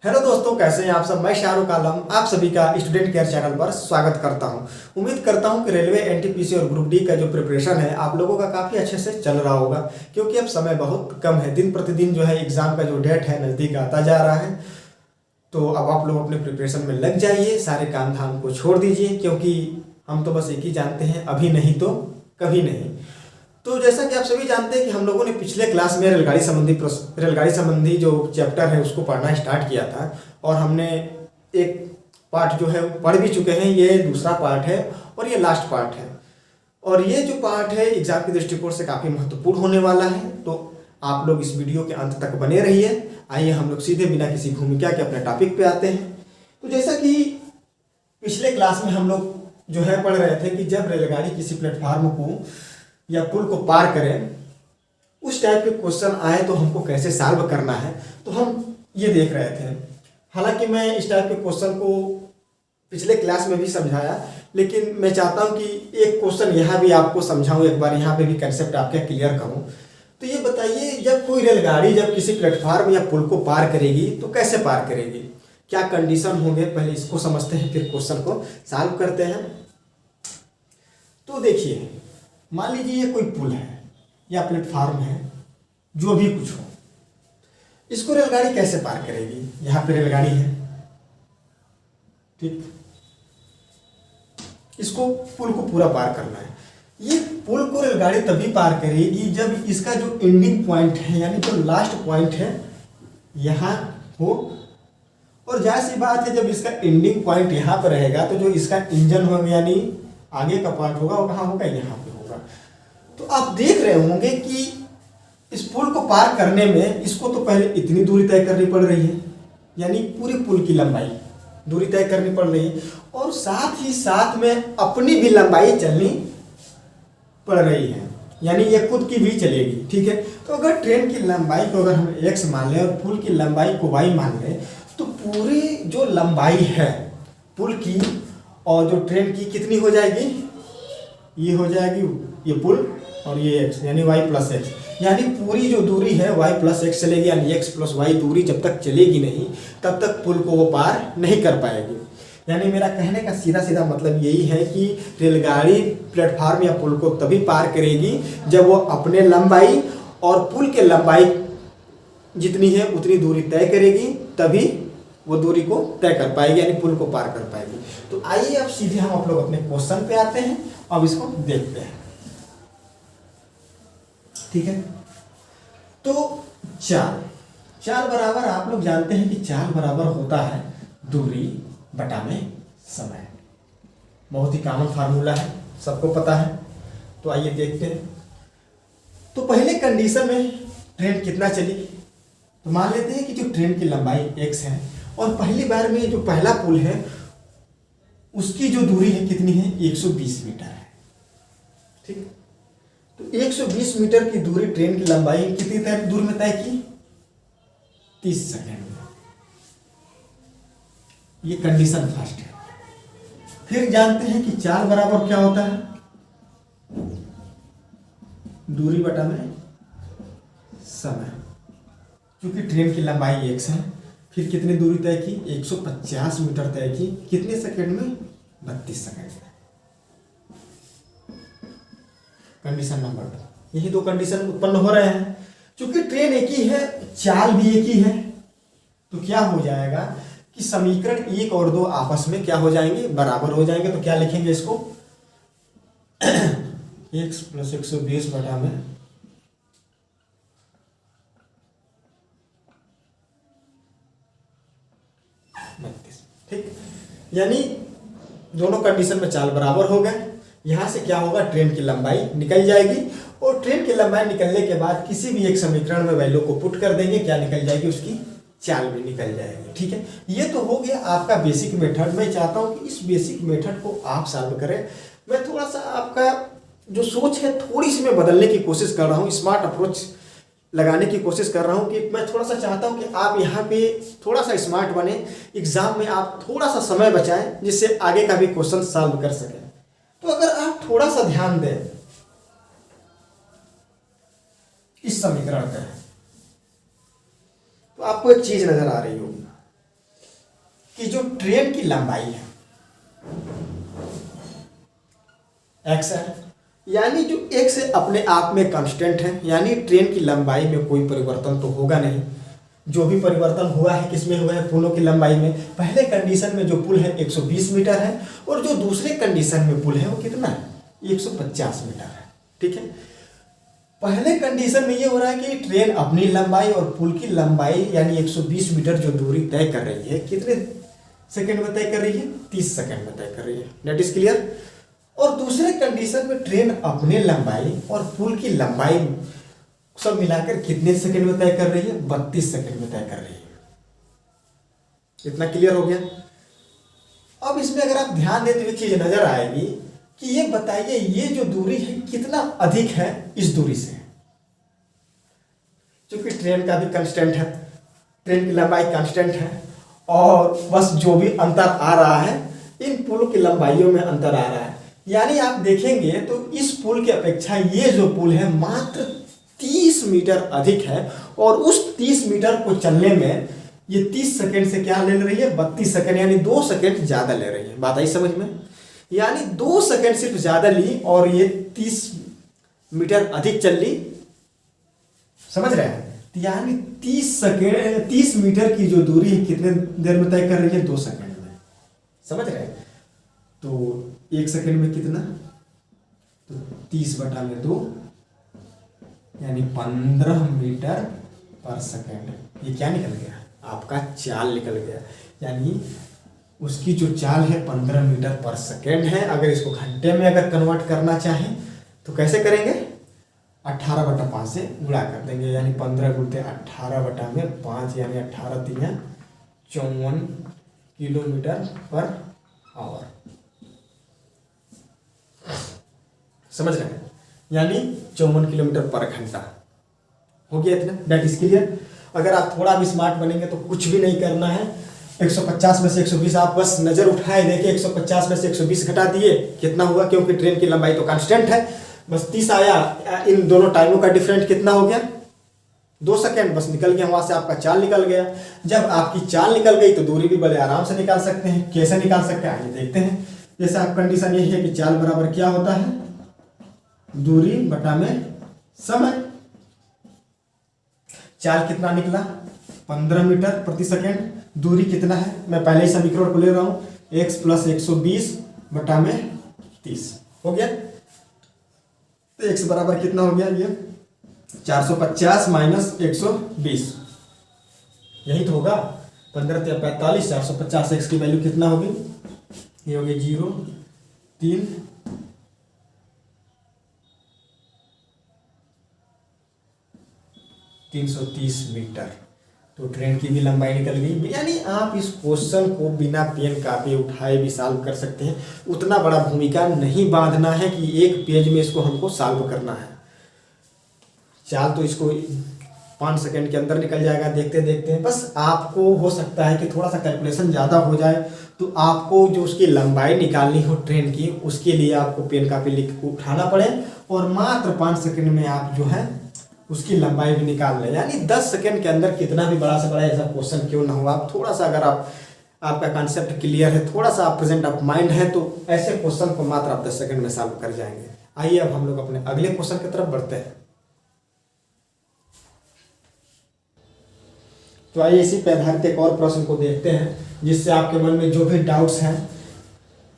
Hello दोस्तों, कैसे हैं आप सब। मैं शाहरुख आलम आप सभी का स्टूडेंट केयर चैनल पर स्वागत करता हूं। उम्मीद करता हूं कि रेलवे एनटीपीसी और ग्रुप डी का जो प्रिपरेशन है आप लोगों का काफ़ी अच्छे से चल रहा होगा, क्योंकि अब समय बहुत कम है। दिन प्रतिदिन जो है एग्ज़ाम का जो डेट है नज़दीक आता जा रहा है। तो अब आप लोग अपने प्रिपरेशन में लग जाइए, सारे काम धाम को छोड़ दीजिए, क्योंकि हम तो बस एक ही जानते हैं, अभी नहीं तो कभी नहीं। तो जैसा कि आप सभी जानते हैं कि हम लोगों ने पिछले क्लास में रेलगाड़ी संबंधी जो चैप्टर है उसको पढ़ना स्टार्ट किया था, और हमने एक पार्ट जो है पढ़ भी चुके हैं। ये दूसरा पार्ट है और ये लास्ट पार्ट है, और ये जो पार्ट है एग्जाम के दृष्टिकोण से काफ़ी महत्वपूर्ण होने वाला है। तो आप लोग इस वीडियो के अंत तक बने रहिए। आइए हम लोग सीधे बिना किसी भूमिका के अपने टॉपिक पे आते हैं। तो जैसा कि पिछले क्लास में हम लोग जो है पढ़ रहे थे कि जब रेलगाड़ी किसी प्लेटफार्म को या पुल को पार करें, उस टाइप के क्वेश्चन आए तो हमको कैसे सॉल्व करना है, तो हम ये देख रहे थे। हालांकि मैं इस टाइप के क्वेश्चन को पिछले क्लास में भी समझाया, लेकिन मैं चाहता हूं कि एक क्वेश्चन यहाँ भी आपको समझाऊं, एक बार यहाँ पे भी कंसेप्ट आपके क्लियर करूं। तो ये बताइए, जब कोई रेलगाड़ी जब किसी प्लेटफार्म या पुल को पार करेगी तो कैसे पार करेगी, क्या कंडीशन होंगे, पहले इसको समझते हैं फिर क्वेश्चन को सॉल्व करते हैं। तो देखिए, मान लीजिए ये कोई पुल है या प्लेटफार्म है, जो भी कुछ हो, इसको रेलगाड़ी कैसे पार करेगी। यहाँ पे रेलगाड़ी है, ठीक, इसको पुल को पूरा पार करना है। ये पुल को रेलगाड़ी तभी पार करेगी जब इसका जो एंडिंग पॉइंट है, यानी जो लास्ट पॉइंट है, यहाँ हो। और जाहिर सी बात है, जब इसका एंडिंग पॉइंट यहाँ पर रहेगा तो जो इसका इंजन होगा यानी आगे का पार्ट होगा वो कहाँ होगा, यहाँ पे होगा। तो आप देख रहे होंगे कि इस पुल को पार करने में इसको तो पहले इतनी दूरी तय करनी पड़ रही है, यानी पूरी पुल की लंबाई दूरी तय करनी पड़ रही है, और साथ ही साथ में अपनी भी लंबाई चलनी पड़ रही है, यानी ये खुद की भी चलेगी, ठीक है। तो अगर ट्रेन की लंबाई को अगर हम x मान लें और पुल की लंबाई को y मान लें, तो पूरी जो लंबाई है पुल की और जो ट्रेन की कितनी हो जाएगी, ये हो जाएगी ये पुल और ये x, यानी y प्लस एक्स, यानी पूरी जो दूरी है y प्लस एक्स चलेगी, यानी x प्लस वाई दूरी जब तक चलेगी नहीं तब तक पुल को वो पार नहीं कर पाएगी। यानी मेरा कहने का सीधा सीधा मतलब यही है कि रेलगाड़ी प्लेटफार्म या पुल को तभी पार करेगी जब वो अपने लंबाई और पुल के लंबाई जितनी है उतनी दूरी तय करेगी, तभी वो दूरी को तय कर पाएगी, यानी पुल को पार कर पाएगी। तो आइए अब सीधे हम आप लोग अपने क्वेश्चन पे आते हैं, अब इसको देखते हैं, ठीक है। तो चाल बराबर, आप लोग जानते हैं कि चाल बराबर होता है दूरी बटा में समय। बहुत ही कॉमन फार्मूला है, सबको पता है। तो आइए देखते हैं। तो पहले कंडीशन में ट्रेन कितना चली, तो मान लेते हैं कि जो ट्रेन की लंबाई x है और पहली बार में जो पहला पुल है उसकी जो दूरी है कितनी है, 120 मीटर है, ठीक। तो 120 मीटर की दूरी ट्रेन की लंबाई कितनी दूर में तय की, 30 सेकेंड में। ये कंडीशन फर्स्ट है। फिर जानते हैं कि चाल बराबर क्या होता है, दूरी बटा में समय। क्योंकि ट्रेन की लंबाई x है, फिर कितनी दूरी तय की, 150 मीटर तय की, कितने सेकंड में, 32 सेकंड में। कंडीशन नंबर 2, यही दो कंडीशन उत्पन्न हो रहे हैं। क्योंकि ट्रेन एक ही है, चाल भी एक ही है, तो क्या हो जाएगा कि समीकरण 1 और 2 आपस में क्या हो जाएंगे, बराबर हो जाएंगे। तो क्या लिखेंगे इसको, x प्लस 120 बटा में ठीक, यानी दोनों कंडीशन में चाल बराबर हो गए। यहां से क्या होगा, ट्रेन की लंबाई निकल जाएगी, और ट्रेन की लंबाई निकलने के बाद किसी भी एक समीकरण में वैल्यू को पुट कर देंगे, क्या निकल जाएगी, उसकी चाल भी निकल जाएगी, ठीक है। ये तो हो गया आपका बेसिक मेथड। मैं चाहता हूं कि इस बेसिक मेथड को आप सॉल्व करें। मैं थोड़ा सा आपका जो सोच है थोड़ी सी मैं बदलने की कोशिश कर रहा हूँ, स्मार्ट अप्रोच लगाने की कोशिश कर रहा हूँ कि मैं थोड़ा सा चाहता हूँ कि आप यहाँ पे थोड़ा सा स्मार्ट बने, एग्जाम में आप थोड़ा सा समय बचाएं, जिससे आगे का भी क्वेश्चन सॉल्व कर सकें। तो अगर आप थोड़ा सा ध्यान दें इस समीकरण पे, तो आपको एक चीज नजर आ रही होगी, कि जो ट्रेन की लंबाई है एक्स है, यानी जो एक्स अपने आप में कांस्टेंट है, यानी ट्रेन की लंबाई में कोई परिवर्तन तो होगा नहीं। जो भी परिवर्तन हुआ है किसमें हुआ है, पुलों की लंबाई में। पहले कंडीशन में जो पुल है 120 मीटर है और जो दूसरे कंडीशन में पुल है वो कितना है, 150 मीटर है। ठीक है, पहले कंडीशन में ये हो रहा है कि ट्रेन अपनी लंबाई और पुल की लंबाई यानी 120 मीटर जो दूरी तय कर रही है, कितने सेकंड में तय कर रही है, 30 सेकंड में तय कर रही है। That is clear. और दूसरे कंडीशन में ट्रेन अपने लंबाई और पुल की लंबाई सब मिलाकर कितने सेकंड में तय कर रही है, 32 सेकंड में तय कर रही है। इतना क्लियर हो गया। अब इसमें अगर आप ध्यान दें तो एक चीज नजर आएगी कि ये बताइए ये जो दूरी है कितना अधिक है इस दूरी से। क्योंकि ट्रेन का भी कांस्टेंट है, ट्रेन की लंबाई कांस्टेंट है और बस जो भी अंतर आ रहा है इन पुल की लंबाइयों में अंतर आ रहा है। यानी आप देखेंगे तो इस पुल की अपेक्षा ये जो पुल है मात्र 30 मीटर अधिक है और उस 30 मीटर को चलने में ये 30 सेकंड से क्या ले रही है, 32 सेकंड, यानी 2 सेकंड ज्यादा ले रही है। बात आई समझ में, यानी 2 सेकंड सिर्फ ज्यादा ली और ये 30 मीटर अधिक चल ली। समझ रहे हैं, यानी 30 मीटर की जो दूरी है कितने देर में तय कर रही है, 2 सेकंड में। समझ रहे हैं, तो 1 सेकंड में कितना, तो 30/2 यानी 15 मीटर पर सेकंड। ये क्या निकल गया, आपका चाल निकल गया। यानी उसकी जो चाल है 15 मीटर पर सेकंड है। अगर इसको घंटे में अगर कन्वर्ट करना चाहें तो कैसे करेंगे, 18/5 से गुणा कर देंगे, यानी 15 × 18/5 यानी 18 × 3 54 किलोमीटर पर आवर। समझ रहे हैं, यानी 54 किलोमीटर पर घंटा हो गया इतना। That is clear. अगर आप थोड़ा भी स्मार्ट बनेंगे तो कुछ भी नहीं करना है, 150 में से 120 आप बस नजर उठाए देखिए, 150 में से 120 घटा दिए, कितना हुआ, क्योंकि ट्रेन की लंबाई तो कांस्टेंट है, बस 30 आया। इन दोनों टाइमों का डिफरेंट कितना हो गया, 2 सेकंड, बस निकल गया, वहां से आपका चाल निकल गया। जब आपकी चाल निकल गई तो दूरी भी बड़े आराम से निकाल सकते हैं। कैसे निकाल सकते हैं आइए देखते हैं। जैसे आप कंडीशन यही है कि चाल बराबर क्या होता है, दूरी बटा में समय। चाल कितना निकला, 15 मीटर प्रति सेकंड। दूरी कितना है, मैं पहले ही समीकरण को ले रहा हूं, x + 120 बटा में 30 हो गया। तो x बराबर कितना हो गया, ये 450 - 120, यही तो होगा। 15 × 45, 450। x की वैल्यू कितना होगी, ये होगी 0.3 330 मीटर। तो ट्रेन की भी लंबाई निकल गई। यानी आप इस क्वेश्चन को बिना पेन कापी उठाए भी सॉल्व कर सकते हैं। उतना बड़ा भूमिका नहीं बांधना है कि एक पेज में इसको हमको सॉल्व करना है। चाल तो इसको 5 सेकंड के अंदर निकल जाएगा देखते देखते। बस आपको हो सकता है कि थोड़ा सा कैलकुलेशन ज़्यादा हो जाए, तो आपको जो उसकी लंबाई निकालनी हो ट्रेन की, उसके लिए आपको पेन कापी लिख उठाना पड़े और मात्र 5 सेकंड में आप जो है उसकी लंबाई भी निकाल लें। यानी 10 सेकंड के अंदर कितना भी बड़ा से बड़ा ऐसा क्वेश्चन क्यों ना हो, आप थोड़ा सा अगर आपका कॉन्सेप्ट क्लियर है, थोड़ा सा आप प्रेजेंट ऑफ माइंड है, तो ऐसे क्वेश्चन को मात्र आप 10 सेकंड में सॉल्व कर जाएंगे। आइए अब हम लोग अपने अगले क्वेश्चन की तरफ बढ़ते हैं। तो आइए इसी पे आधारित एक और प्रश्न को देखते हैं, जिससे आपके मन में जो भी डाउट्स हैं,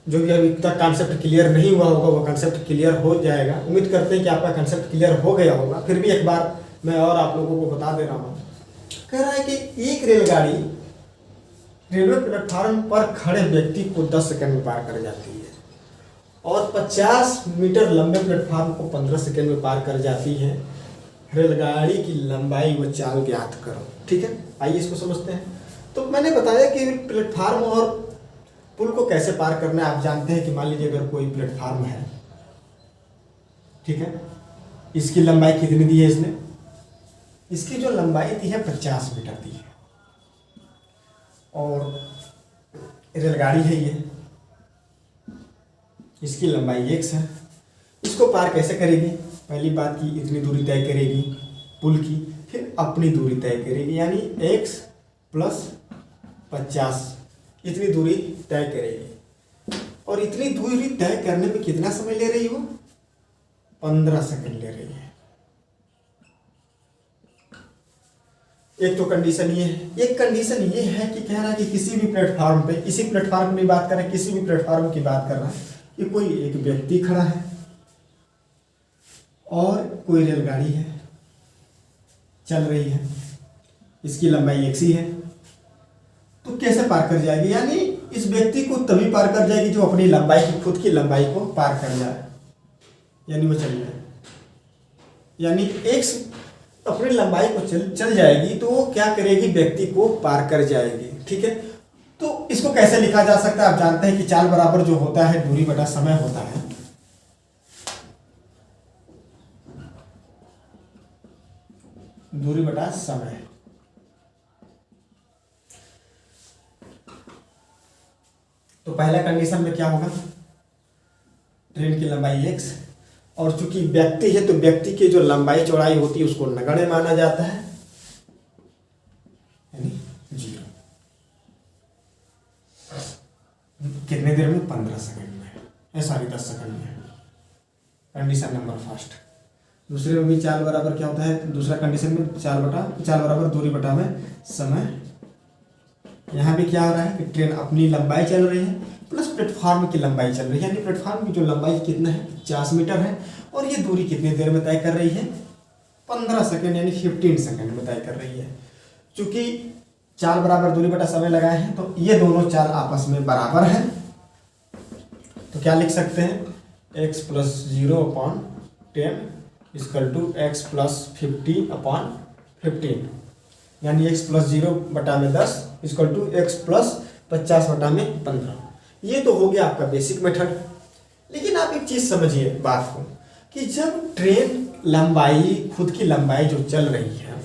जो भी अभी तक कॉन्सेप्ट क्लियर नहीं हुआ होगा, वो कॉन्सेप्ट क्लियर हो जाएगा। उम्मीद करते हैं कि आपका कॉन्सेप्ट क्लियर हो गया होगा। फिर भी एक बार मैं और आप लोगों को बता दे रहा हूँ। कह रहा है कि एक रेलगाड़ी रेलवे प्लेटफार्म पर खड़े व्यक्ति को 10 सेकंड में पार कर जाती है और 50 मीटर लंबे प्लेटफार्म को 15 सेकंड में पार कर जाती है। रेलगाड़ी की लंबाई व चाल ज्ञात करो। ठीक है, आइए इसको समझते हैं। तो मैंने बताया कि प्लेटफार्म और पुल को कैसे पार करना है। आप जानते हैं कि मान लीजिए अगर कोई प्लेटफार्म है, ठीक है, इसकी लंबाई कितनी दी है इसने, इसकी जो लंबाई दी है 50 मीटर दी है और रेलगाड़ी है ये, इसकी लंबाई x है। इसको पार कैसे करेगी, पहली बात की इतनी दूरी तय करेगी पुल की, फिर अपनी दूरी तय करेगी, यानी x + 50 इतनी दूरी तय करेगी, और इतनी दूरी तय करने में कितना समय ले रही हो? 15 सेकंड ले रही है। एक तो कंडीशन ये है। एक कंडीशन ये है कि कह रहा है कि किसी भी प्लेटफॉर्म पे, इसी प्लेटफॉर्म की बात कर रहे हैं, किसी भी प्लेटफॉर्म की बात कर रहा है कि कोई एक व्यक्ति खड़ा है और कोई रेलगाड़ी है, चल रही है, इसकी लंबाई एक सी है, तो कैसे पार कर जाएगी? यानी इस व्यक्ति को तभी पार कर जाएगी जो अपनी लंबाई की, खुद की लंबाई को पार कर जाए, यानी वो चल जाए। यानी एक्स अपनी लंबाई को चल जाएगी तो वो क्या करेगी? व्यक्ति को पार कर जाएगी। ठीक है, तो इसको कैसे लिखा जा सकता है? आप जानते हैं कि चाल बराबर जो होता है दूरी बटा समय होता है। दूरी बटा समय। तो पहला कंडीशन में क्या होगा? ट्रेन की लंबाई x, और चूंकि व्यक्ति है तो व्यक्ति की जो लंबाई चौड़ाई होती है उसको नगण्य माना जाता है, यानी 0। कितने देर में? 15 सेकंड में, सॉरी 10 सेकंड में। Condition number first. दूसरे में भी चाल बराबर क्या होता है? दूसरा कंडीशन में चाल बराबर दूरी बटा में समय। यहाँ भी क्या हो रहा है कि ट्रेन अपनी लंबाई चल रही है प्लस प्लेटफॉर्म की लंबाई चल रही है, यानी प्लेटफॉर्म की जो लंबाई कितना है? 50 मीटर है, और ये दूरी कितनी देर में तय कर रही है? 15 सेकंड, यानी 15 सेकंड में तय कर रही है। चूंकि चाल बराबर दूरी बटा समय लगाए हैं तो ये दोनों चाल आपस में बराबर है, तो क्या लिख सकते हैं? x + 0/10 = x + 50/15, यानी x + 0/10 = x + 50/15। ये तो हो गया आपका बेसिक मेथड। लेकिन आप एक चीज समझिए बात को, कि जब ट्रेन लंबाई, खुद की लंबाई जो चल रही है,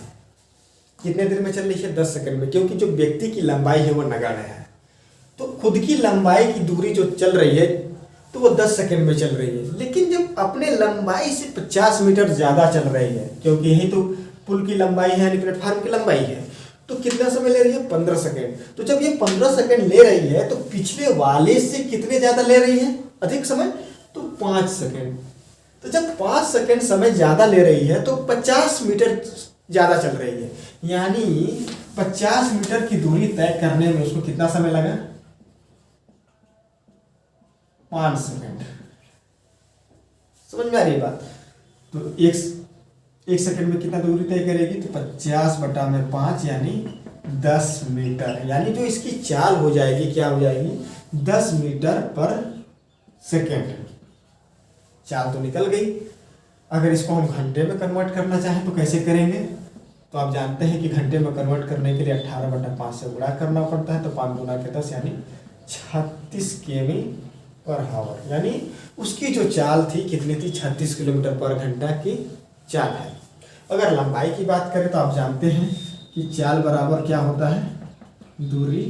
कितने देर में चल रही है? 10 सेकंड में, क्योंकि जो व्यक्ति की लंबाई है वो नगण्य है। तो खुद की लंबाई की दूरी जो चल रही है तो वो 10 सेकंड में चल रही है। लेकिन जब अपने लंबाई से 50 मीटर ज्यादा चल रही है, क्योंकि यही तो पुल की लंबाई है, यानी प्लेटफॉर्म की लंबाई है, तो कितना समय ले रही है? 15 सेकंड। तो जब ये 15 सेकंड ले रही है तो पिछले वाले से कितने ज्यादा ले रही है? अधिक समय, तो 5 सेकंड। तो जब 5 सेकंड समय ज्यादा ले रही है तो 50 मीटर ज्यादा चल रही है, यानी 50 मीटर की दूरी तय करने में उसको कितना समय लगा? 5 सेकंड। समझ में आ रही बात? तो एक सेकंड में कितना दूरी तय करेगी? तो 50/5 यानी 10 मीटर, यानी जो इसकी चाल हो जाएगी क्या हो जाएगी? 10 मीटर पर सेकंड। चाल तो निकल गई। अगर इसको हम घंटे में कन्वर्ट करना चाहें तो कैसे करेंगे? तो आप जानते हैं कि घंटे में कन्वर्ट करने के लिए 18/5 से गुणा करना पड़ता है, तो 5 × 10 यानी 36 किमी/आवर, यानी उसकी जो चाल थी कितनी थी? 36 किलोमीटर/घंटा की चाल है। अगर लंबाई की बात करें तो आप जानते हैं कि चाल बराबर क्या होता है? दूरी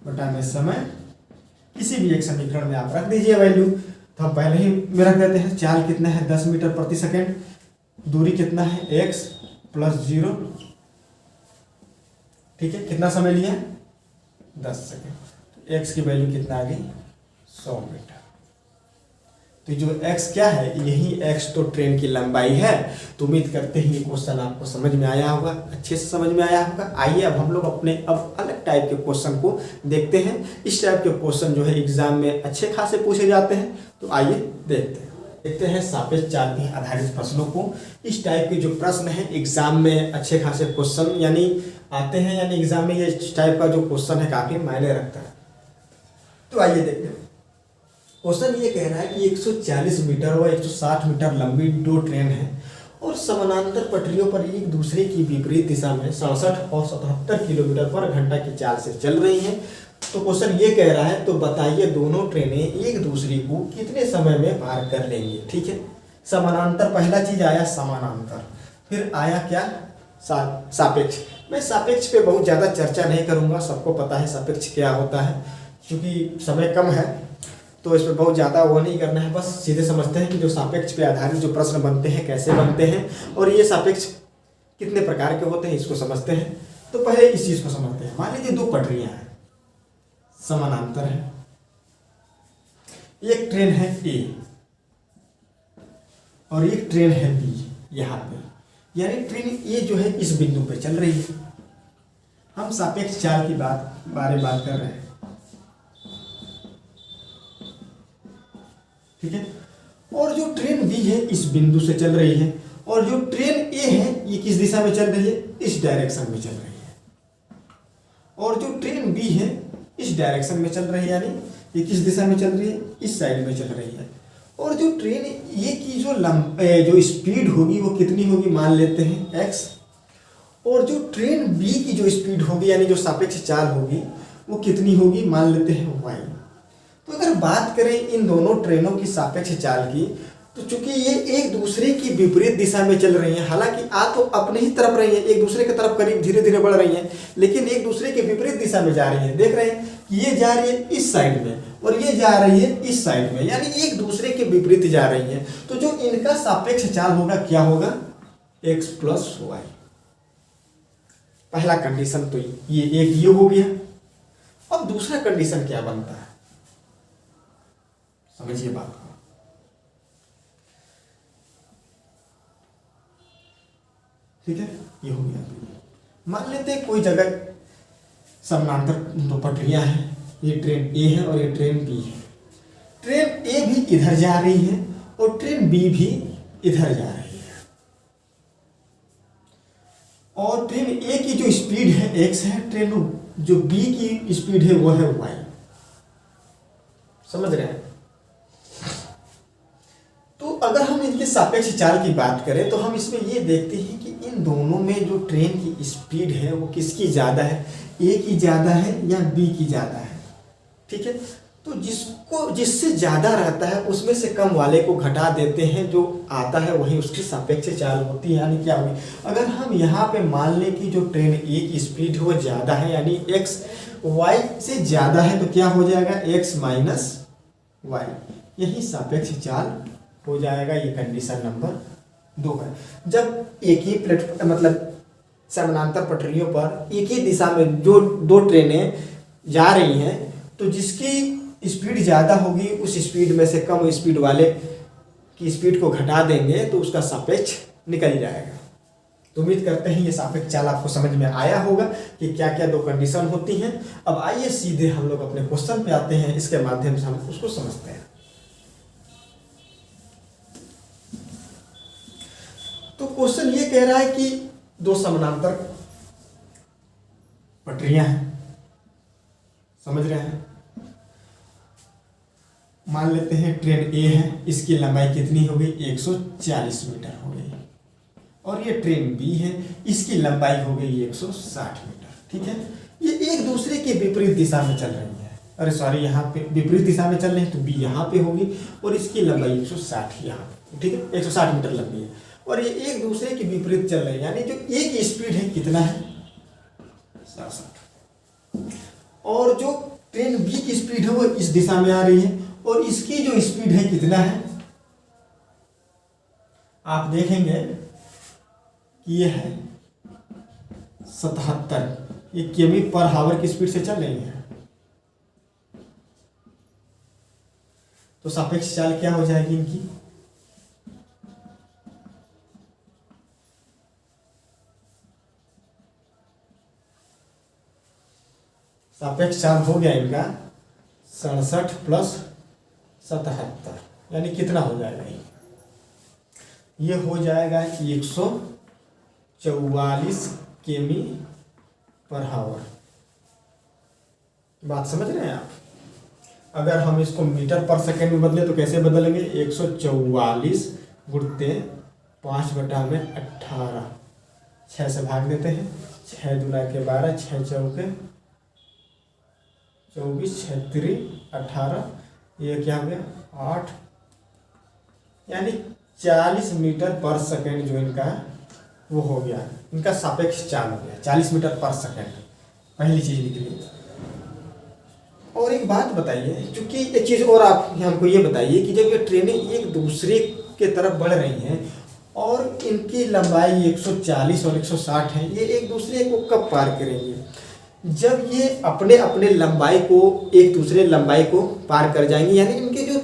बटा में समय। किसी भी एक समीकरण में आप रख दीजिए वैल्यू, तो हम पहले ही में रख देते हैं। चाल कितना है? 10 मीटर प्रति सेकेंड। दूरी कितना है? x + 0। ठीक है, कितना समय लिया? 10 सेकेंड। तो x की वैल्यू कितना आ गई? 100 मीटर। तो जो x क्या है? यही x तो ट्रेन की लंबाई है। तो उम्मीद करते हैं ये क्वेश्चन आपको समझ में आया होगा, अच्छे से समझ में आया होगा। आइए अब हम लोग अपने अलग टाइप के क्वेश्चन को देखते हैं। इस टाइप के क्वेश्चन जो है एग्जाम में अच्छे खासे पूछे जाते हैं, तो आइए देखते हैं सापेक्ष चाल पे आधारित प्रश्नों को। इस टाइप के जो प्रश्न हैं एग्जाम में अच्छे खासे क्वेश्चन यानी आते हैं, यानी एग्जाम में ये टाइप का जो क्वेश्चन है काफी मायने रखता है। तो आइए देखते हैं। क्वेश्चन ये कह रहा है कि 140 मीटर व 160 मीटर लंबी 2 ट्रेन है और समानांतर पटरियों पर एक दूसरे की विपरीत दिशा में 67 और 77 किलोमीटर/घंटा की चाल से चल रही हैं। तो क्वेश्चन ये कह रहा है, तो बताइए दोनों ट्रेनें एक दूसरे को कितने समय में पार कर लेंगे। ठीक है, समानांतर, पहला चीज आया समानांतर, फिर आया क्या? सापेक्ष। मैं सापेक्ष पे बहुत ज़्यादा चर्चा नहीं करूँगा, सबको पता है सापेक्ष क्या होता है। क्योंकि समय कम है तो इस पर बहुत ज़्यादा वो नहीं करना है, बस सीधे समझते हैं कि जो सापेक्ष पे आधारित जो प्रश्न बनते हैं कैसे बनते हैं और ये सापेक्ष कितने प्रकार के होते हैं इसको समझते हैं। तो पहले इस चीज़ को समझते हैं। मान लीजिए 2 पटरियाँ हैं, समानांतर है, एक ट्रेन है ए और एक ट्रेन है बी यहाँ पे, यानी ट्रेन ए जो है इस बिंदु पे चल रही है। हम सापेक्ष चाल की बात कर रहे हैं, ठीक है। और जो ट्रेन बी है इस बिंदु से चल रही है, और जो ट्रेन ए है ये किस दिशा में चल रही है, इस डायरेक्शन में चल रही है। और जो ट्रेन बी है इस डायरेक्शन में चल रही है, यानी ये किस दिशा में चल रही है, इस साइड में चल रही है। और जो ट्रेन ए की जो स्पीड होगी वो कितनी होगी, मान लेते हैं x, और जो ट्रेन बी की जो स्पीड होगी यानी जो सापेक्ष चाल होगी वो कितनी होगी, मान लेते हैं y। तो अगर बात करें इन दोनों ट्रेनों की सापेक्ष चाल की, तो चूंकि ये एक दूसरे की विपरीत दिशा में चल रही हैं, हालांकि आ तो अपने ही तरफ रही है, एक दूसरे की तरफ करीब धीरे धीरे बढ़ रही हैं, लेकिन एक दूसरे के विपरीत दिशा में जा रही है। देख रहे हैं कि ये जा रही है इस साइड में और ये जा रही है इस साइड में, यानी एक दूसरे के विपरीत जा रही है। तो जो इनका सापेक्ष चाल होगा क्या होगा, x प्लस वाई। पहला कंडीशन तो ये हो गया। अब दूसरा कंडीशन क्या बनता है, समझिए बात को। ठीक है, ये हो गया। मान लेते हैं कोई जगह समानांतर दो पटरियां हैं, ये ट्रेन ए है और ये ट्रेन बी है। ट्रेन ए भी इधर जा रही है और ट्रेन बी भी इधर जा रही है, और ट्रेन ए की जो स्पीड है x है, ट्रेन जो बी की स्पीड है वो है y। समझ रहे हैं। तो अगर हम इनके सापेक्ष चाल की बात करें तो हम इसमें ये देखते हैं कि इन दोनों में जो ट्रेन की स्पीड है वो किसकी ज़्यादा है, ए की ज़्यादा है या बी की ज़्यादा है। ठीक है, तो जिससे ज़्यादा रहता है उसमें से कम वाले को घटा देते हैं, जो आता है वही उसकी सापेक्ष चाल होती है। यानी क्या होगी, अगर हम यहाँ पे मान लें कि जो ट्रेन ए की स्पीड है वो ज़्यादा है, यानी x y से ज़्यादा है, तो क्या हो जाएगा, x माइनस वाई, यही सापेक्ष चाल हो जाएगा। ये कंडीशन नंबर 2 है। जब एक ही मतलब समानांतर पटरियों पर एक ही दिशा में जो दो ट्रेनें जा रही हैं, तो जिसकी स्पीड ज़्यादा होगी उस स्पीड में से कम स्पीड वाले की स्पीड को घटा देंगे तो उसका सापेक्ष निकल जाएगा। तो उम्मीद करते हैं ये सापेक्ष चाल आपको समझ में आया होगा कि क्या क्या दो कंडीशन होती हैं। अब आइए सीधे हम लोग अपने क्वेश्चन पे आते हैं, इसके माध्यम से हम उसको समझते हैं। तो क्वेश्चन ये कह रहा है कि दो समानांतर पटरियां हैं, समझ रहे हैं। मान लेते हैं ट्रेन ए है, इसकी लंबाई कितनी हो गई, 140 मीटर हो गई, और ये ट्रेन बी है, इसकी लंबाई हो गई 160 मीटर। ठीक है, ये एक दूसरे के विपरीत दिशा में चल रही है, अरे सॉरी यहाँ पे विपरीत दिशा में चल रही है, तो बी यहाँ पे होगी और इसकी लंबाई 160 यहाँ पे, ठीक है, 160 मीटर लंबी है, और ये एक दूसरे के विपरीत चल रही है, यानी जो ए की स्पीड है कितना है, 67, और जो ट्रेन बी की स्पीड है वो इस दिशा में आ रही है, और इसकी जो स्पीड है कितना है, आप देखेंगे कि ये है 77, ये किमी पर हावर की स्पीड से चल रही है। तो सापेक्ष चाल क्या हो जाएगी इनकी, सापेक्ष चाल हो गया इनका 67 प्लस 77, यानी कितना हो जाएगा, ये हो जाएगा 144 किमी पर हावर। बात समझ रहे हैं आप। अगर हम इसको मीटर पर सेकेंड में बदले तो कैसे बदलेंगे, 144 गुणते 5/18, 6 से भाग देते हैं, 6 दूना के 12, 6 चौके 24, 36, 18, ये क्या हो गया 8, यानी 40 मीटर पर सेकेंड जो इनका वो हो गया, इनका सापेक्ष चाल हो गया 40 मीटर पर सेकेंड, पहली चीज निकली। और एक बात बताइए, क्योंकि एक चीज़ और आप हमको ये बताइए कि जब ये ट्रेनें एक दूसरे के तरफ बढ़ रही हैं और इनकी लंबाई 140 और 160 है, ये एक दूसरे को कब पार करेंगे, जब ये अपने अपने लंबाई को एक दूसरे लंबाई को पार कर जाएंगे, यानी इनके जो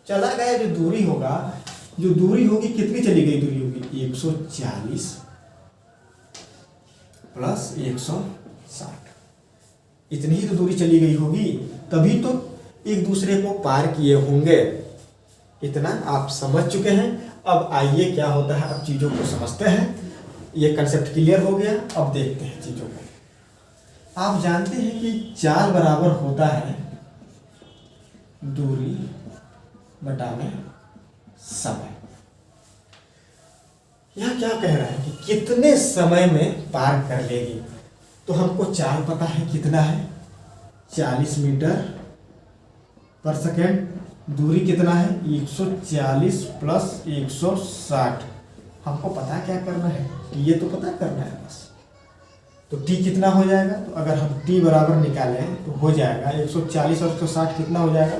चला गया जो दूरी होगा, जो दूरी होगी कितनी चली गई दूरी होगी 140 प्लस 160, इतनी ही तो दूरी चली गई होगी, तभी तो एक दूसरे को पार किए होंगे। इतना आप समझ चुके हैं। अब आइए क्या होता है, अब चीज़ों को समझते हैं। ये कंसेप्ट क्लियर हो गया, अब देखते हैं चीज़ों को। आप जानते हैं कि चाल बराबर होता है दूरी बटा में समय। यह क्या कह रहा है कि कितने समय में पार कर लेगी, तो हमको चाल पता है कितना है 40 मीटर पर सेकेंड, दूरी कितना है 140 प्लस 160, हमको पता क्या करना है, ये तो पता करना है बस। तो t कितना हो जाएगा, तो अगर हम t बराबर निकालें तो हो जाएगा 140 और 160 कितना हो जाएगा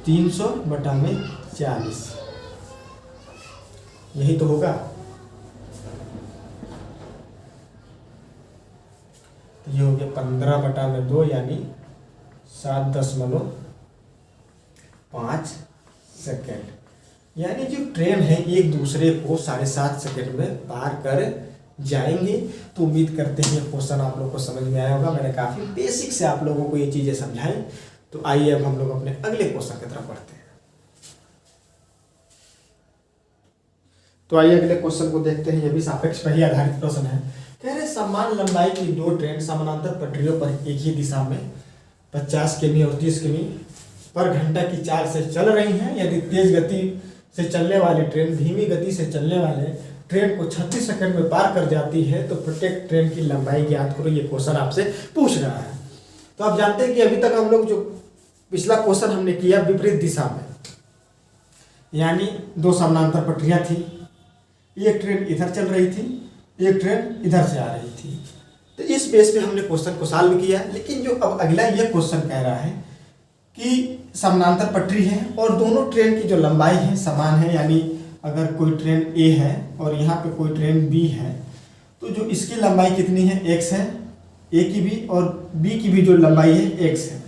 300 बटा में 40, यही तो होगा। तो ये हो गया 15 बटा में 2 यानी 7.5 सेकेंड। यानी जो ट्रेन है एक दूसरे को 7.5 सेकेंड में पार कर जाएंगे। तो उम्मीद करते हैं ये क्वेश्चन आप लोगों को समझ में आया होगा। मैंने काफ़ी बेसिक से आप लोगों को ये चीज़ें समझाई। तो आइए अब हम लोग अपने अगले क्वेश्चन की तरफ बढ़ते हैं। तो आइए अगले क्वेश्चन को देखते हैं। ये भी सापेक्ष पर ही आधारित प्रश्न है। कह रहे समान लंबाई की दो ट्रेन समानांतर पटरियों पर एक ही दिशा में 50 किमी और 30 किमी पर घंटा की चाल से चल रही हैं। यदि तेज गति से चलने वाली ट्रेन धीमी गति से चलने वाले ट्रेन को 36 सेकंड में पार कर जाती है तो प्रत्येक ट्रेन की लंबाई ज्ञात करो। ये क्वेश्चन आपसे पूछ रहा है। तो आप जानते हैं कि अभी तक हम लोग जो पिछला क्वेश्चन हमने किया विपरीत दिशा में, यानी दो समानांतर पटरियां थी, एक ट्रेन इधर चल रही थी, एक ट्रेन इधर से आ रही थी। तो इस बेस पे हमने क्वेश्चन को सॉल्व किया। लेकिन जो अब अगला ये क्वेश्चन कह रहा है कि समानांतर पटरी है और दोनों ट्रेन की जो लंबाई है समान है, यानी अगर कोई ट्रेन ए है और यहाँ पे कोई ट्रेन बी है तो जो इसकी लंबाई कितनी है x है, ए की भी और बी की भी जो लंबाई है x है।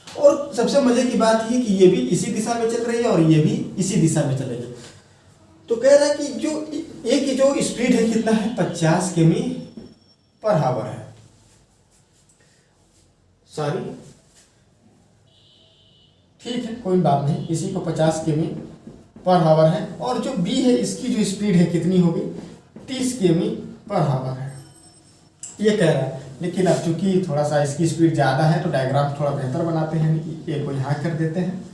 और सबसे मजे की बात ये कि ये भी इसी दिशा में चल रही है और ये भी इसी दिशा में चलेगी। तो कह रहा है कि जो ए की जो स्पीड है कितना है 50 किमी पर हावर है, सॉरी ठीक है कोई बात नहीं, इसी को 50 किमी पर हावर है। और जो बी है इसकी जो स्पीड है कितनी होगी 30 किमी पर हावर है, ये कह रहा है। लेकिन अब चूंकि थोड़ा सा इसकी स्पीड ज़्यादा है तो डायग्राम थोड़ा बेहतर बनाते हैं, ए को यहाँ कर देते हैं,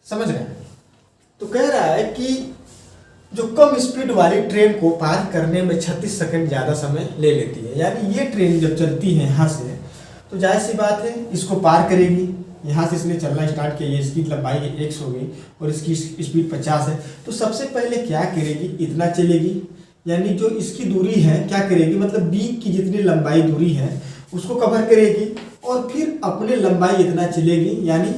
समझ रहे हैं। तो कह रहा है कि जो कम स्पीड वाली ट्रेन को पार करने में 36 सेकंड ज़्यादा समय ले लेती है। यानी ये ट्रेन जब चलती है यहाँ से तो जाहिर सी बात है इसको पार करेगी। यहाँ से इसने चलना स्टार्ट किया, इसकी लंबाई x हो गई और इसकी स्पीड 50 है। तो सबसे पहले क्या करेगी, इतना चलेगी, यानी जो इसकी दूरी है क्या करेगी, मतलब b की जितनी लंबाई दूरी है उसको कवर करेगी और फिर अपने लंबाई इतना चलेगी, यानी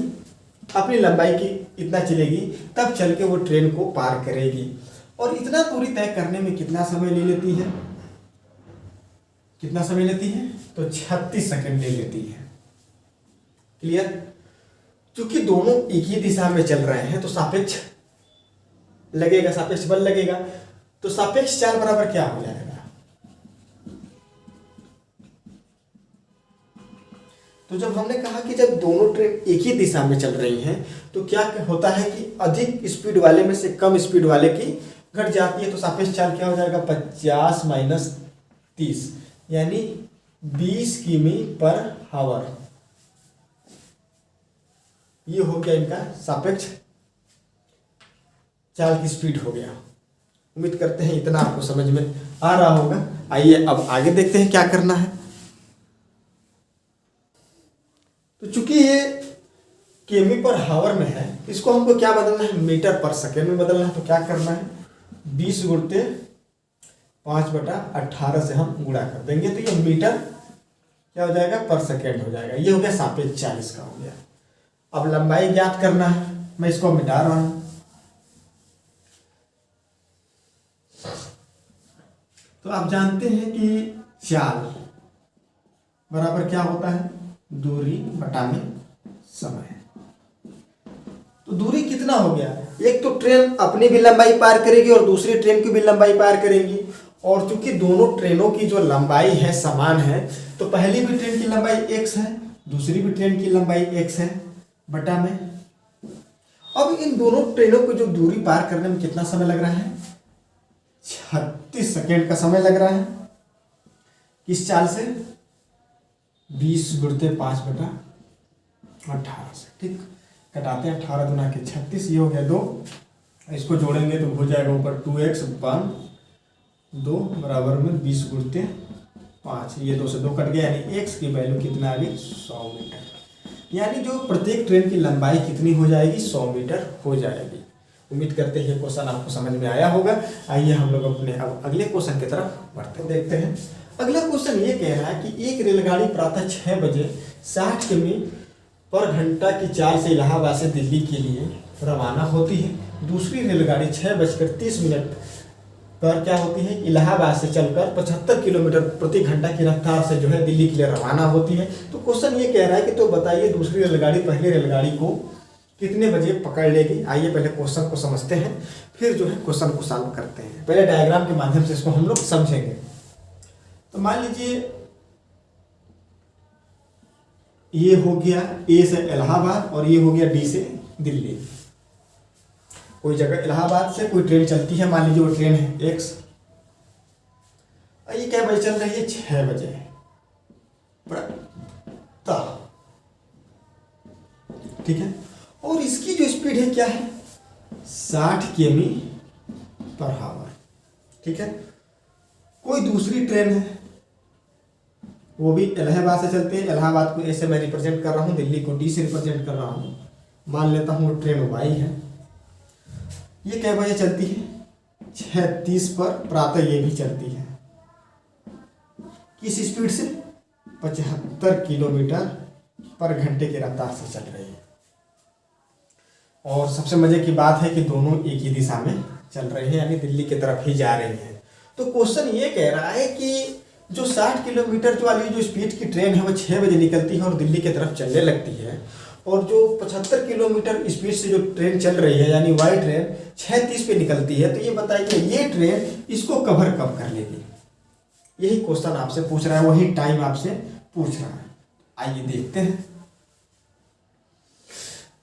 अपनी लंबाई की इतना चलेगी, तब चल के वो ट्रेन को पार करेगी। और इतना दूरी तय करने में कितना समय ले लेती है, कितना समय लेती है, तो 36 सेकंड ले लेती है। क्लियर। चूंकि दोनों एक ही दिशा में चल रहे हैं तो सापेक्ष लगेगा, सापेक्ष बल लगेगा। तो सापेक्ष चाल बराबर क्या हो जाएगा, तो जब हमने कहा कि जब दोनों ट्रेन एक ही दिशा में चल रही हैं तो क्या होता है कि अधिक स्पीड वाले में से कम स्पीड वाले की घट जाती है। तो सापेक्ष चाल क्या हो जाएगा 50 माइनस 30 यानी 20 किमी पर हावर। ये हो गया इनका सापेक्ष चाल की स्पीड हो गया। उम्मीद करते हैं इतना आपको समझ में आ रहा होगा। आइए अब आगे देखते हैं क्या करना है। तो चूंकि ये किमी पर हावर में है, इसको हमको क्या बदलना है, मीटर पर सेकेंड में बदलना है। तो क्या करना है 20 गुणते 5/18 से हम गुणा कर देंगे तो ये मीटर क्या हो जाएगा पर सेकेंड हो जाएगा। ये हो गया सापेक्ष चाल इसका हो गया। अब लंबाई ज्ञात करना है, मैं इसको मिटा रहा हूं। तो आप जानते हैं कि चाल बराबर क्या होता है, दूरी बटा में समय। तो दूरी कितना हो गया, एक तो ट्रेन अपनी भी लंबाई पार करेगी और दूसरी ट्रेन की भी लंबाई पार करेगी, और चूंकि दोनों ट्रेनों की जो लंबाई है समान है तो पहली भी ट्रेन की लंबाई x है, दूसरी भी ट्रेन की लंबाई x है बटा में। अब इन दोनों ट्रेनों को जो दूरी पार करने में कितना समय लग रहा है, 36 सेकेंड का समय लग रहा है। किस चाल से, 20 गुणित 5 बटा 18 से। ठीक, कटाते हैं, 18 दूना के 36, ये हो गया 2, इसको जोड़ेंगे तो हो जाएगा ऊपर 2x वन 2 बराबर में 20 गुणित 5, ये 2 से 2 कट गया, यानी x की वैल्यू कितना आ गई, 100 मीटर। यानी जो प्रत्येक ट्रेन की लंबाई कितनी हो जाएगी, 100 मीटर हो जाएगी। उम्मीद करते हैं ये क्वेश्चन आपको समझ में आया होगा। आइए हम लोग अपने अब अगले क्वेश्चन की तरफ बढ़ते देखते हैं। अगला क्वेश्चन ये कह रहा है कि एक रेलगाड़ी प्रातः 6 बजे 60 किमी पर घंटा की चाल से इलाहाबाद से दिल्ली के लिए रवाना होती है। दूसरी रेलगाड़ी 6:30 पर क्या होती है, इलाहाबाद से चलकर 75 किलोमीटर प्रति घंटा की रफ्तार से जो है दिल्ली के लिए रवाना होती है। तो क्वेश्चन ये कह रहा है कि तो बताइए दूसरी रेलगाड़ी पहली रेलगाड़ी को कितने बजे पकड़ लेगी। आइए पहले क्वेश्चन को समझते हैं, फिर जो है क्वेश्चन को सॉल्व करते हैं। पहले डायग्राम के माध्यम से इसको हम लोग समझेंगे। तो मान लीजिए ये हो गया ए से इलाहाबाद और ये हो गया डी से दिल्ली। कोई जगह इलाहाबाद से कोई ट्रेन चलती है, मान लीजिए वो ट्रेन है एक्स, ये क्या बजे चल रही है, 6 बजे प्रातः। ठीक है, और इसकी जो स्पीड है क्या है, 60 किमी पर आवर। ठीक है, कोई दूसरी ट्रेन है, वो भी इलाहाबाद से चलती है। इलाहाबाद को ए से मैं रिप्रेजेंट कर रहा हूँ, दिल्ली को डी से रिप्रेजेंट कर रहा हूँ। मान लेता हूँ वो ट्रेन वाई है, ये क्या बजे चलती है, 6:30 पर प्रातः ये भी चलती है। किस स्पीड से, 75 किलोमीटर पर घंटे की रफ्तार से चल रही है। और सबसे मजे की बात है कि दोनों एक ही दिशा में चल रहे हैं, यानी दिल्ली की तरफ ही जा रही है। तो क्वेश्चन ये कह रहा है कि जो 60 किलोमीटर वाली जो स्पीड की ट्रेन है वो 6 बजे निकलती है और दिल्ली की तरफ चलने लगती है, और जो 75 किलोमीटर स्पीड से जो ट्रेन चल रही है यानी वाई ट्रेन 6:30 पे निकलती है। तो ये बताइए ये ट्रेन इसको कवर कब कर लेगी, यही क्वेश्चन आपसे पूछ रहा है, वही टाइम आपसे पूछ रहा है। आइए देखते हैं।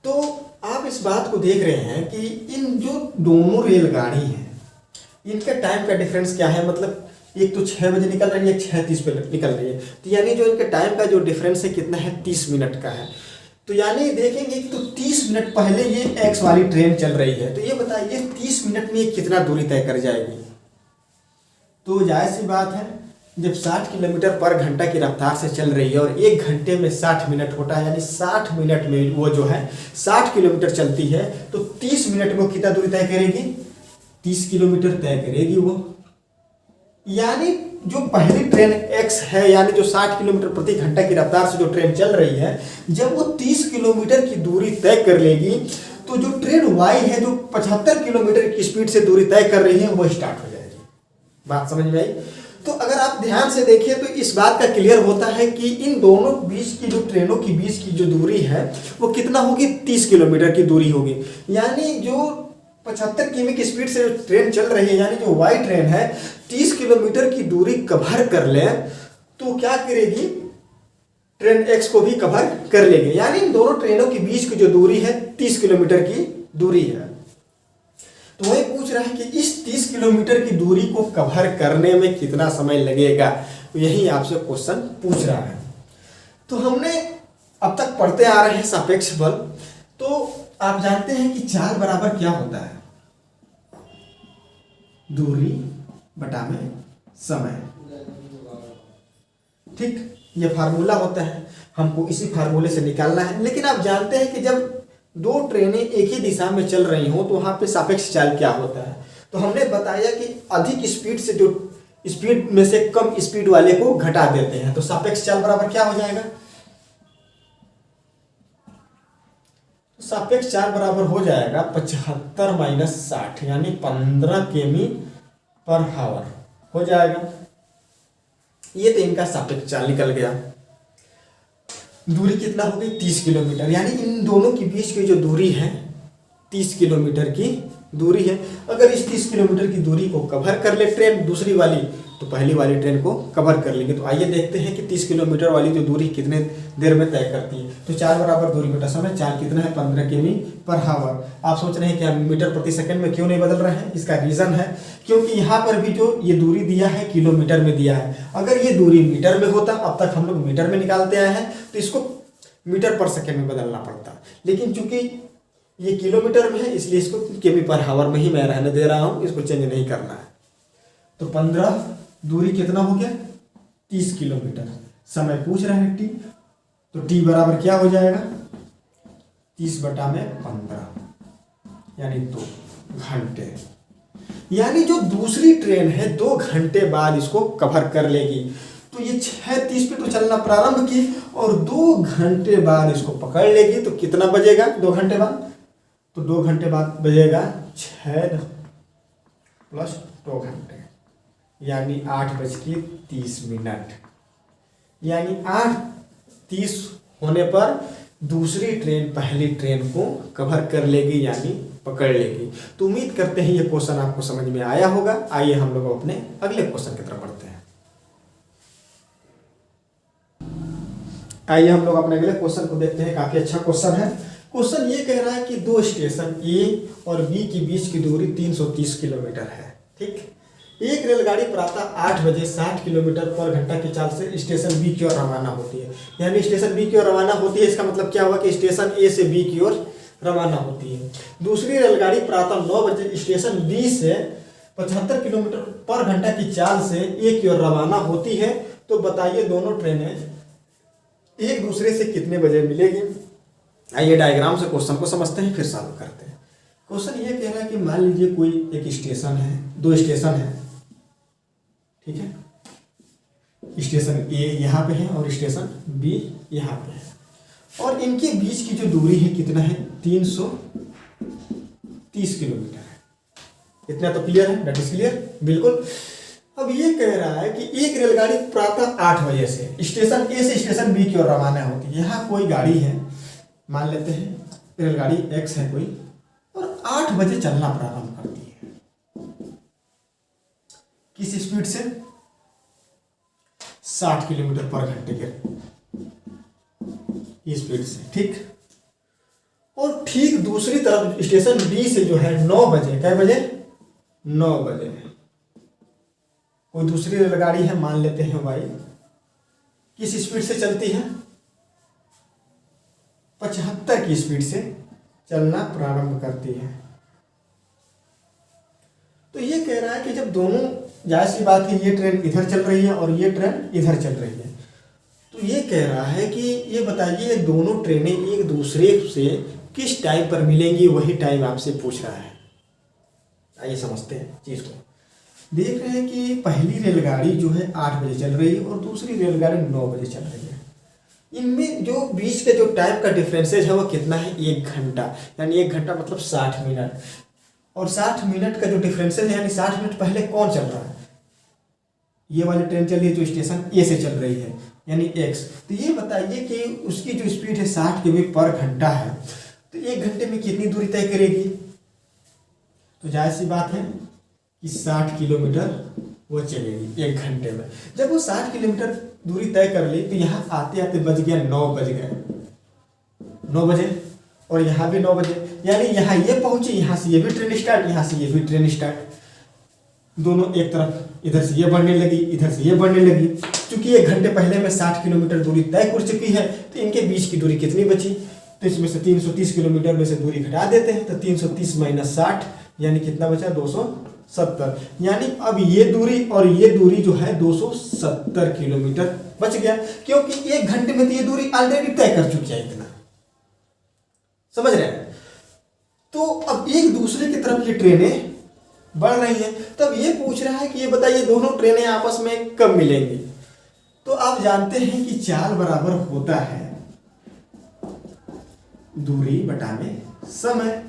तो आप इस बात को देख रहे हैं कि इन जो दोनों रेलगाड़ी हैं इनका टाइम का डिफरेंस क्या है, मतलब एक तो 6 बजे निकल रही है, एक 6:30 पे निकल रही है। तो यानी जो इनके टाइम का जो डिफरेंस है कितना है, 30 मिनट का है। तो यानी देखेंगे कि तो 30 मिनट पहले ये एक्स वाली ट्रेन चल रही है, तो ये बताइए 30 मिनट में ये कितना दूरी तय कर जाएगी। तो जाहिर सी बात है, जब 60 किलोमीटर पर घंटा की रफ्तार से चल रही है और 1 घंटे में 60 मिनट होता है, यानी 60 मिनट में वो जो है 60 किलोमीटर चलती है, तो 30 मिनट में कितना दूरी तय करेगी, 30 किलोमीटर तय करेगी वो। यानी जो पहली ट्रेन एक्स है, यानी जो 60 किलोमीटर प्रति घंटा की रफ्तार से जो ट्रेन चल रही है, जब वो 30 किलोमीटर की दूरी तय कर लेगी तो जो ट्रेन वाई है जो 75 किलोमीटर की स्पीड से दूरी तय कर रही है वो स्टार्ट हो जाएगी। बात समझ में आई। तो अगर आप ध्यान से देखिए तो इस बात का क्लियर होता है कि इन दोनों बीच की जो ट्रेनों की बीच की जो दूरी है वो कितना होगी, 30 किलोमीटर की दूरी होगी। यानी जो 75 किमी की स्पीड से जो ट्रेन चल रही है, यानी जो वाई ट्रेन है 30 किलोमीटर की दूरी कवर कर ले तो क्या करेगी, ट्रेन एक्स को भी कवर कर लेगी। यानी इन दोनों ट्रेनों के बीच की जो दूरी है 30 किलोमीटर की दूरी है। तो वही पूछ रहा है कि इस 30 किलोमीटर की दूरी को कवर करने में कितना समय लगेगा, यही आपसे क्वेश्चन पूछ रहा है। तो हमने अब तक पढ़ते आ रहे हैं सापेक्ष बल। तो आप जानते हैं कि 4 बराबर क्या होता है, दूरी बटा में समय। ठीक, ये फार्मूला होता है, हमको इसी फार्मूले से निकालना है। लेकिन आप जानते हैं कि जब दो ट्रेनें एक ही दिशा में चल रही हों तो वहां पे सापेक्ष चाल क्या होता है। तो हमने बताया कि अधिक स्पीड से जो स्पीड में से कम स्पीड वाले को घटा देते हैं। तो सापेक्ष चाल बराबर क्या हो जाएगा, सापेक्ष चाल बराबर हो जाएगा 75 माइनस 60 यानी 15 किमी पर आवर हो जाएगा। ये तो इनका सापेक्ष चाल निकल गया। दूरी कितना हो गई 30 किलोमीटर, यानी इन दोनों के बीच की जो दूरी है 30 किलोमीटर की दूरी है। अगर इस 30 किलोमीटर की दूरी को कवर कर ले ट्रेन दूसरी वाली, तो पहली वाली ट्रेन को कवर कर लेंगे। तो आइए देखते हैं कि 30 किलोमीटर वाली जो दूरी कितने देर में तय करती है। तो 4 बराबर दूरी बटा समय, 4 कितना है 15 किमी पर हावर। आप सोच रहे हैं कि हम मीटर प्रति सेकंड में क्यों नहीं बदल रहे हैं? इसका रीज़न है क्योंकि यहाँ पर भी जो ये दूरी दिया है किलोमीटर में दिया है। अगर ये दूरी मीटर में होता, अब तक हम लोग मीटर में निकालते आए हैं, तो इसको मीटर पर सेकेंड में बदलना पड़ता। लेकिन चूंकि ये किलोमीटर में है इसलिए इसको किमी पर हावर में ही मैं रहने दे रहा हूँ, इसको चेंज नहीं करना है। तो 15 दूरी कितना हो गया 30 किलोमीटर। समय पूछ रहे हैं टी, तो टी बराबर क्या हो जाएगा 30 बटा में 15 यानी 2 घंटे। यानी जो दूसरी ट्रेन है 2 घंटे बाद इसको कवर कर लेगी। तो ये 6:30 पे तो चलना प्रारंभ की और 2 घंटे बाद इसको पकड़ लेगी। तो कितना बजेगा 2 घंटे बाद? तो 2 घंटे बाद बजेगा 6 प्लस 2 घंटे यानी 8:30। यानी 8:30 होने पर दूसरी ट्रेन पहली ट्रेन को कवर कर लेगी यानी पकड़ लेगी। तो उम्मीद करते हैं ये क्वेश्चन आपको समझ में आया होगा। आइए हम लोग अपने अगले क्वेश्चन की तरफ बढ़ते हैं। आइए हम लोग अपने अगले क्वेश्चन को देखते हैं। काफी अच्छा क्वेश्चन है। क्वेश्चन ये कह रहा है कि 2 स्टेशन ए और बी के बीच की दूरी 330 किलोमीटर है। ठीक, एक रेलगाड़ी प्रातः 8 बजे 60 किलोमीटर पर घंटा की चाल से स्टेशन बी की ओर रवाना होती है। यानी स्टेशन बी की ओर रवाना होती है, इसका मतलब क्या हुआ कि स्टेशन ए से बी की ओर रवाना होती है। दूसरी रेलगाड़ी प्रातः 9 बजे स्टेशन बी से 75 किलोमीटर पर घंटा की चाल से ए की ओर रवाना होती है। तो बताइए दोनों ट्रेनें एक दूसरे से कितने बजे मिलेगी? आइए डायग्राम से क्वेश्चन को समझते हैं फिर सॉल्व करते हैं। क्वेश्चन ये कह रहा है कि मान लीजिए कोई एक स्टेशन है, 2 स्टेशन है, ठीक है। स्टेशन ए यहाँ पे है और स्टेशन बी यहाँ पे है और इनके बीच की जो दूरी है कितना है 330 किलोमीटर है। इतना तो क्लियर है, दैट इज क्लियर, बिल्कुल। अब ये कह रहा है कि एक रेलगाड़ी प्रातः 8 बजे से स्टेशन ए से स्टेशन बी की ओर रवाना होती है। यहाँ कोई गाड़ी है, मान लेते हैं रेलगाड़ी एक्स है कोई, और 8 बजे चलना प्रारंभ करती है। किस स्पीड से? 60 किलोमीटर पर घंटे के स्पीड से, ठीक। और ठीक दूसरी तरफ स्टेशन बी से जो है 9 बजे, क्या बजे? 9 बजे कोई दूसरी रेलगाड़ी है, मान लेते हैं भाई, किस स्पीड से चलती है? 75 की स्पीड से चलना प्रारंभ करती है। तो ये कह रहा है कि जब दोनों, जाहिर सी बात है ये ट्रेन इधर चल रही है और ये ट्रेन इधर चल रही है, तो ये कह रहा है कि ये बताइए दोनों ट्रेनें एक दूसरे से किस टाइम पर मिलेंगी, वही टाइम आपसे पूछ रहा है। आइए समझते हैं चीज को। देख रहे हैं कि पहली रेलगाड़ी जो है 8 बजे चल रही है और दूसरी रेलगाड़ी 9 बजे चल रही है। इनमें जो बीच के जो टाइम का डिफरेंसेज है वो कितना है? 1 घंटा। यानी 1 घंटा मतलब 60 मिनट। और 60 मिनट का जो डिफरेंसेज है यानी 60 मिनट पहले कौन चल रहा है? ये वाली ट्रेन चल रही है जो स्टेशन ए से चल रही है यानी एक्स। तो ये बताइए कि उसकी जो स्पीड है 60 किमी पर घंटा है, तो 1 घंटे में कितनी दूरी तय करेगी? तो जाहिर सी बात है कि 60 किलोमीटर वो चलेगी 1 घंटे में। जब वो 60 किलोमीटर दूरी तय कर ली तो यहाँ आते आते बज गया 9 बज गए, 9 बजे, और यहाँ भी 9 बजे। यानी यहाँ ये पहुंची, यहाँ से ये भी ट्रेन स्टार्ट, यहाँ से ये भी ट्रेन स्टार्ट। दोनों एक तरफ, इधर से ये बढ़ने लगी, इधर से ये बढ़ने लगी। क्योंकि 1 घंटे पहले में 60 किलोमीटर दूरी तय कर चुकी है, तो इनके बीच की दूरी कितनी बची? तो इसमें से 330 किलोमीटर में से दूरी घटा देते हैं, तो 330 माइनस 60 यानी कितना बचा? 270। यानी अब ये दूरी और ये दूरी जो है 270 किलोमीटर बच गया, क्योंकि 1 घंटे में तो ये दूरी ऑलरेडी तय कर चुकी है। इतना समझ रहे हैं? तो अब एक दूसरे की तरफ ये ट्रेनें बढ़ रही हैं। तब ये पूछ रहा है कि ये बताइए दोनों ट्रेनें आपस में कब मिलेंगी? तो आप जानते हैं कि चाल बराबर होता है दूरी बटा में समय।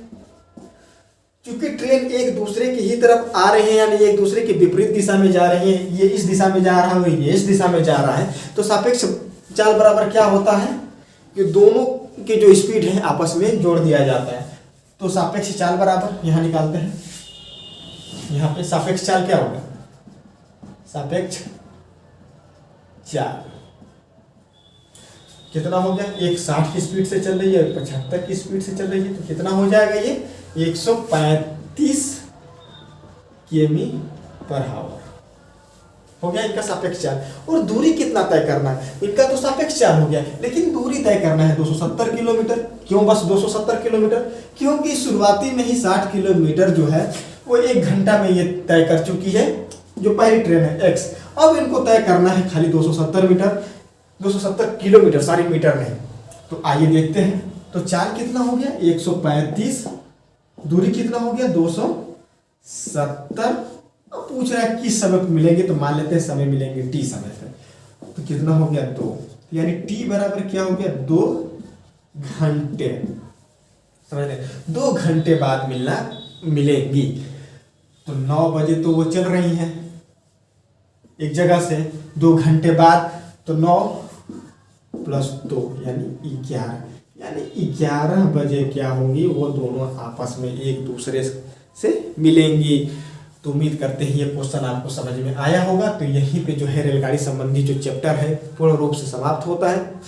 क्योंकि ट्रेन एक दूसरे की ही तरफ आ रहे हैं, यानी एक दूसरे की विपरीत दिशा में जा रही हैं, ये इस दिशा में जा रहा है, ये इस दिशा में जा रहा है, तो सापेक्ष चाल बराबर क्या होता है? कि दोनों के जो स्पीड है आपस में जोड़ दिया जाता है। तो सापेक्ष चाल बराबर यहाँ निकालते हैं, यहाँ पे सापेक्ष चाल क्या होगा, सापेक्ष चाल कितना हो गया, एक 60 की स्पीड से चल रही है, 75 की स्पीड से चल रही है, तो कितना हो जाएगा ये 135 किमी पर आवर हो गया इनका सापेक्ष चाल। और दूरी कितना तय करना है, इनका तो सापेक्ष चाल हो गया, लेकिन दूरी तय करना है 270 किलोमीटर। क्यों बस 270 किलोमीटर, क्योंकि शुरुआती में ही 60 किलोमीटर जो है वो 1 घंटा में ये तय कर चुकी है जो पहली ट्रेन है एक्स। अब इनको तय करना है खाली 270 किलोमीटर, सारी मीटर नहीं। तो आइए देखते हैं, तो चाल कितना हो गया 135, दूरी कितना हो गया 270। अब पूछ रहा है किस समय पे मिलेंगे, तो मान लेते हैं समय मिलेंगे टी समय पे। तो कितना हो गया 2, यानी टी बराबर क्या हो गया 2 घंटे, समझ रहे, 2 घंटे बाद मिलेंगी। तो 9 बजे तो वो चल रही हैं एक जगह से, 2 घंटे बाद तो 9 + 2 यानी 11, यानी 11 बजे क्या होंगी, वो दोनों आपस में एक दूसरे से मिलेंगी। तो उम्मीद करते हैं ये क्वेश्चन आपको समझ में आया होगा। तो यहीं पे जो है रेलगाड़ी संबंधी जो चैप्टर है पूर्ण रूप से समाप्त होता है।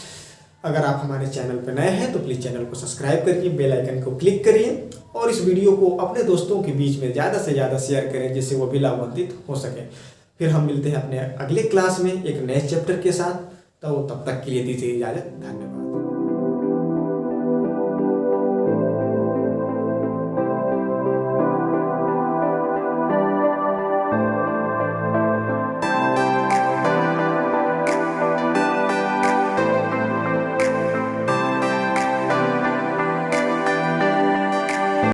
अगर आप हमारे चैनल पर नए हैं तो प्लीज़ चैनल को सब्सक्राइब करिए, बेल आइकन को क्लिक करिए और इस वीडियो को अपने दोस्तों के बीच में ज़्यादा से ज़्यादा शेयर करें, जिससे वो भी लाभान्वित हो सके। फिर हम मिलते हैं अपने अगले क्लास में एक नए चैप्टर के साथ। तो तब तक के लिए दीजिए इजाज़त, धन्यवाद।